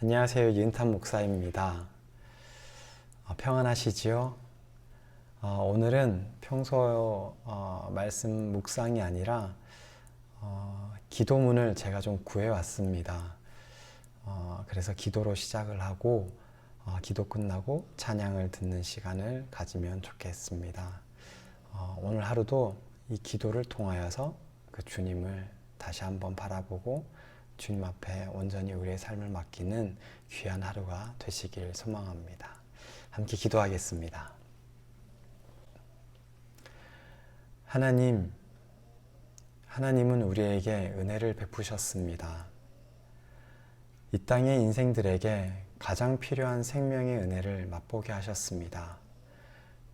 안녕하세요. 윤탄 목사입니다. 평안하시지요? 오늘은 평소 말씀 묵상이 아니라 기도문을 제가 좀 구해왔습니다. 그래서 기도로 시작을 하고 기도 끝나고 찬양을 듣는 시간을 가지면 좋겠습니다. 오늘 하루도 이 기도를 통하여서 그 주님을 다시 한번 바라보고 주님 앞에 온전히 우리의 삶을 맡기는 귀한 하루가 되시길 소망합니다. 함께 기도하겠습니다. 하나님은 우리에게 은혜를 베푸셨습니다. 이 땅의 인생들에게 가장 필요한 생명의 은혜를 맛보게 하셨습니다.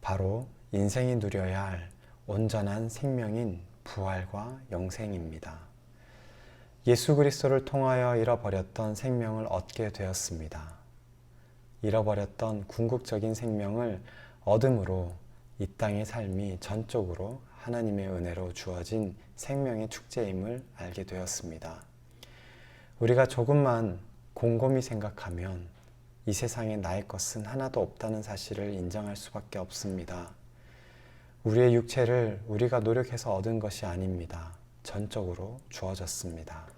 바로 인생이 누려야 할 온전한 생명인 부활과 영생입니다. 예수 그리스도를 통하여 잃어버렸던 생명을 얻게 되었습니다. 잃어버렸던 궁극적인 생명을 얻음으로 이 땅의 삶이 전적으로 하나님의 은혜로 주어진 생명의 축제임을 알게 되었습니다. 우리가 조금만 곰곰이 생각하면 이 세상에 나의 것은 하나도 없다는 사실을 인정할 수밖에 없습니다. 우리의 육체를 우리가 노력해서 얻은 것이 아닙니다. 전적으로 주어졌습니다.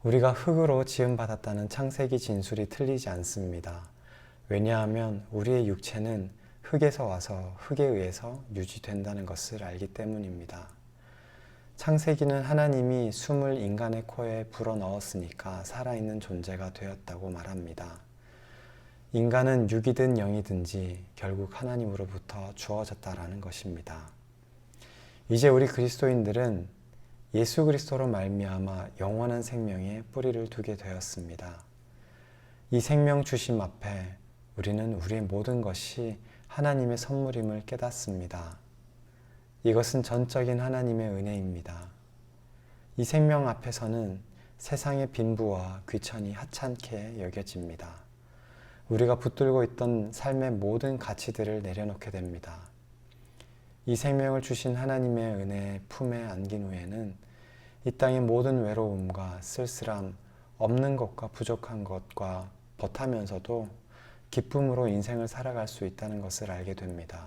우리가 흙으로 지음받았다는 창세기 진술이 틀리지 않습니다. 왜냐하면 우리의 육체는 흙에서 와서 흙에 의해서 유지된다는 것을 알기 때문입니다. 창세기는 하나님이 숨을 인간의 코에 불어넣었으니까 살아있는 존재가 되었다고 말합니다. 인간은 육이든 영이든지 결국 하나님으로부터 주어졌다라는 것입니다. 이제 우리 그리스도인들은 예수 그리스도로 말미암아 영원한 생명에 뿌리를 두게 되었습니다. 이 생명 주심 앞에 우리는 우리의 모든 것이 하나님의 선물임을 깨닫습니다. 이것은 전적인 하나님의 은혜입니다. 이 생명 앞에서는 세상의 빈부와 귀천이 하찮게 여겨집니다. 우리가 붙들고 있던 삶의 모든 가치들을 내려놓게 됩니다. 이 생명을 주신 하나님의 은혜의 품에 안긴 후에는 이 땅의 모든 외로움과 쓸쓸함, 없는 것과 부족한 것과 버타면서도 기쁨으로 인생을 살아갈 수 있다는 것을 알게 됩니다.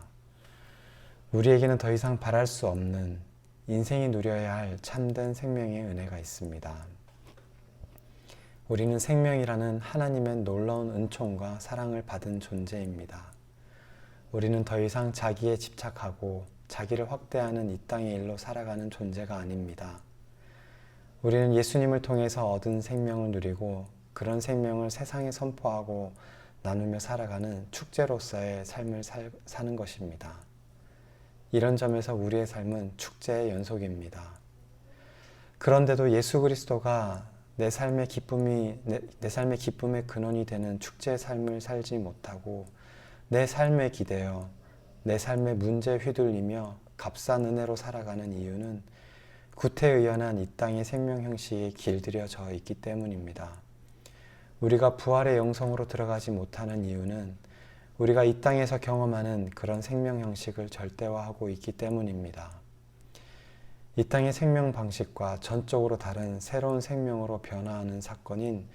우리에게는 더 이상 바랄 수 없는 인생이 누려야 할 참된 생명의 은혜가 있습니다. 우리는 생명이라는 하나님의 놀라운 은총과 사랑을 받은 존재입니다. 우리는 더 이상 자기에 집착하고 자기를 확대하는 이 땅의 일로 살아가는 존재가 아닙니다. 우리는 예수님을 통해서 얻은 생명을 누리고 그런 생명을 세상에 선포하고 나누며 살아가는 축제로서의 삶을 사는 것입니다. 이런 점에서 우리의 삶은 축제의 연속입니다. 그런데도 예수 그리스도가 내 삶의 기쁨의 근원이 되는 축제의 삶을 살지 못하고 내 삶에 기대어 내 삶의 문제에 휘둘리며 값싼 은혜로 살아가는 이유는 구태의연한 이 땅의 생명 형식에 길들여져 있기 때문입니다. 우리가 부활의 영성으로 들어가지 못하는 이유는 우리가 이 땅에서 경험하는 그런 생명 형식을 절대화하고 있기 때문입니다. 이 땅의 생명 방식과 전적으로 다른 새로운 생명으로 변화하는 사건인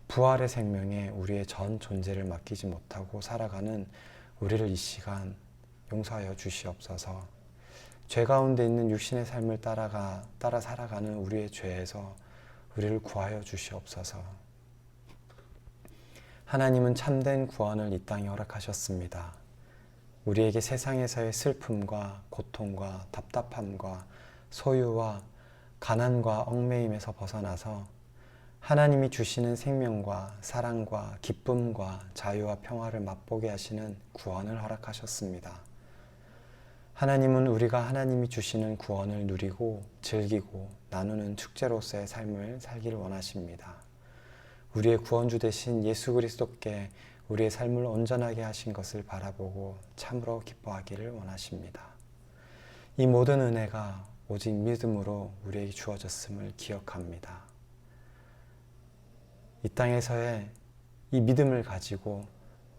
부활의 생명에 우리의 전 존재를 맡기지 못하고 살아가는 우리를 이 시간 용서하여 주시옵소서. 죄 가운데 있는 육신의 삶을 따라 살아가는 우리의 죄에서 우리를 구하여 주시옵소서. 하나님은 참된 구원을 이 땅에 허락하셨습니다. 우리에게 세상에서의 슬픔과 고통과 답답함과 소유와 가난과 얽매임에서 벗어나서 하나님이 주시는 생명과 사랑과 기쁨과 자유와 평화를 맛보게 하시는 구원을 허락하셨습니다. 하나님은 우리가 하나님이 주시는 구원을 누리고 즐기고 나누는 축제로서의 삶을 살기를 원하십니다. 우리의 구원주 되신 예수 그리스도께 우리의 삶을 온전하게 하신 것을 바라보고 참으로 기뻐하기를 원하십니다. 이 모든 은혜가 오직 믿음으로 우리에게 주어졌음을 기억합니다. 이 땅에서의 이 믿음을 가지고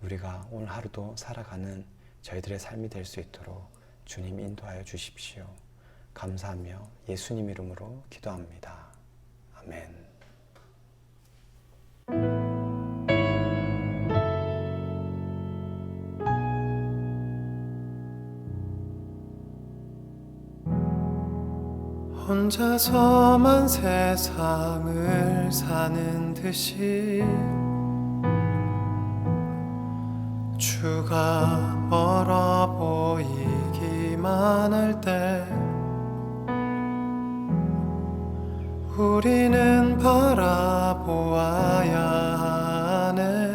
우리가 오늘 하루도 살아가는 저희들의 삶이 될 수 있도록 주님 인도하여 주십시오. 감사하며 예수님 이름으로 기도합니다. 아멘. 혼자서만 세상을 사는 듯이 주가 멀어 보이기만 할 때 우리는 바라보아야 하네.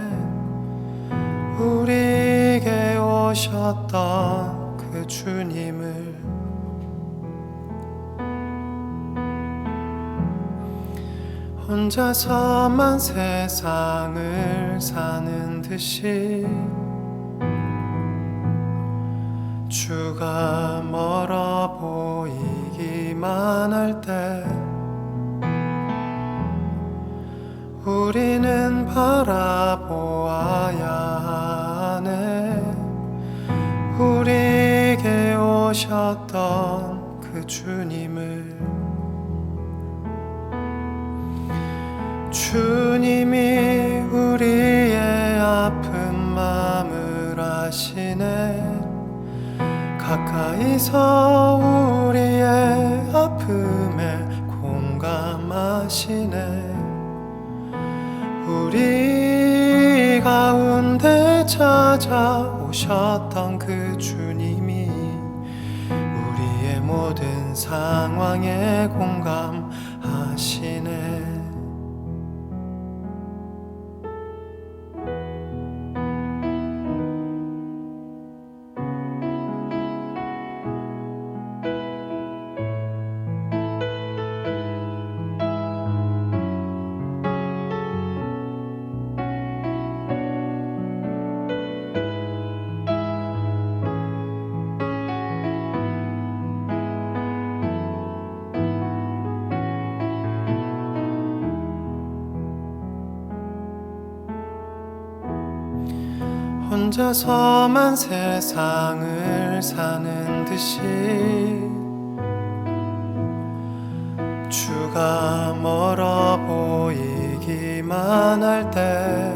우리에게 오셨던 그 주님을 혼자서만 세상을 사는 듯이 주가 멀어 보이기만 할 때 우리는 바라보아야 하네. 우리에게 오셨던 그 주님을 주님이 우리의 아픈 마음을 아시네. 가까이서 우리의 아픔에 공감하시네. 우리 가운데 찾아오셨던 그 주님이 우리의 모든 상황에 공감하시네. 혼자서만 세상을 사는 듯이 주가 멀어 보이기만 할 때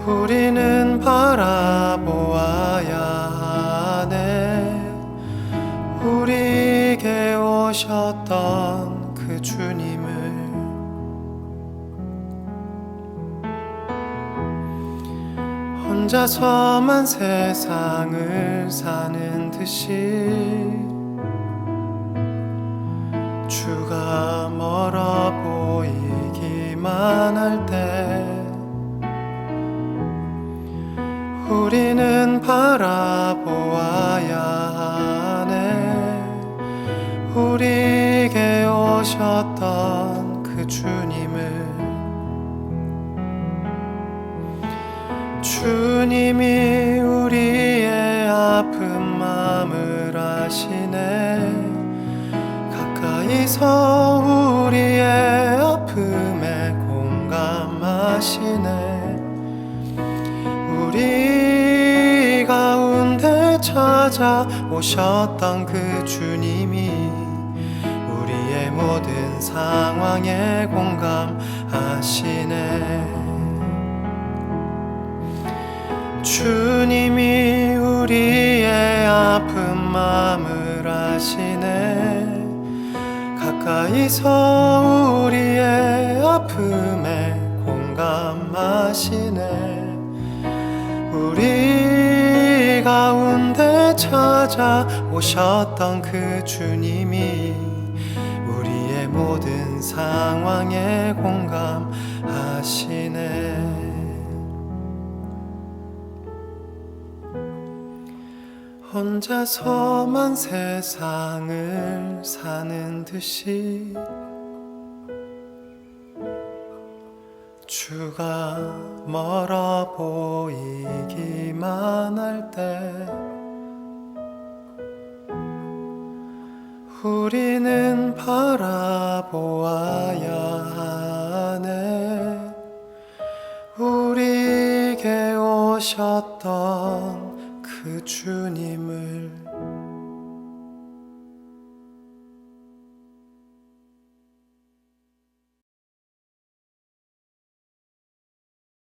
우리는 바라보아야 하네. 우리에게 오셨던 그 주님을 혼자서만 세상을 사는 듯이 주가 멀어 보이기만 할 때 우리는 바라보아야 하네. 우리에게 오셨던 그 주님을 주님이 우리의 아픈 마음을 아시네. 가까이서 우리의 아픔에 공감하시네. 우리 가운데 찾아오셨던 그 주님이 우리의 모든 상황에 공감하시네. 주님이 우리의 아픈 마음을 아시네. 가까이서 우리의 아픔에 공감하시네. 우리 가운데 찾아오셨던 그 주님이 우리의 모든 상황에 공감하시네. 혼자서만 세상을 사는 듯이 주가 멀어 보이기만 할 때 우리는 바라보아야 하네. 우리에게 오셨던 그 주님을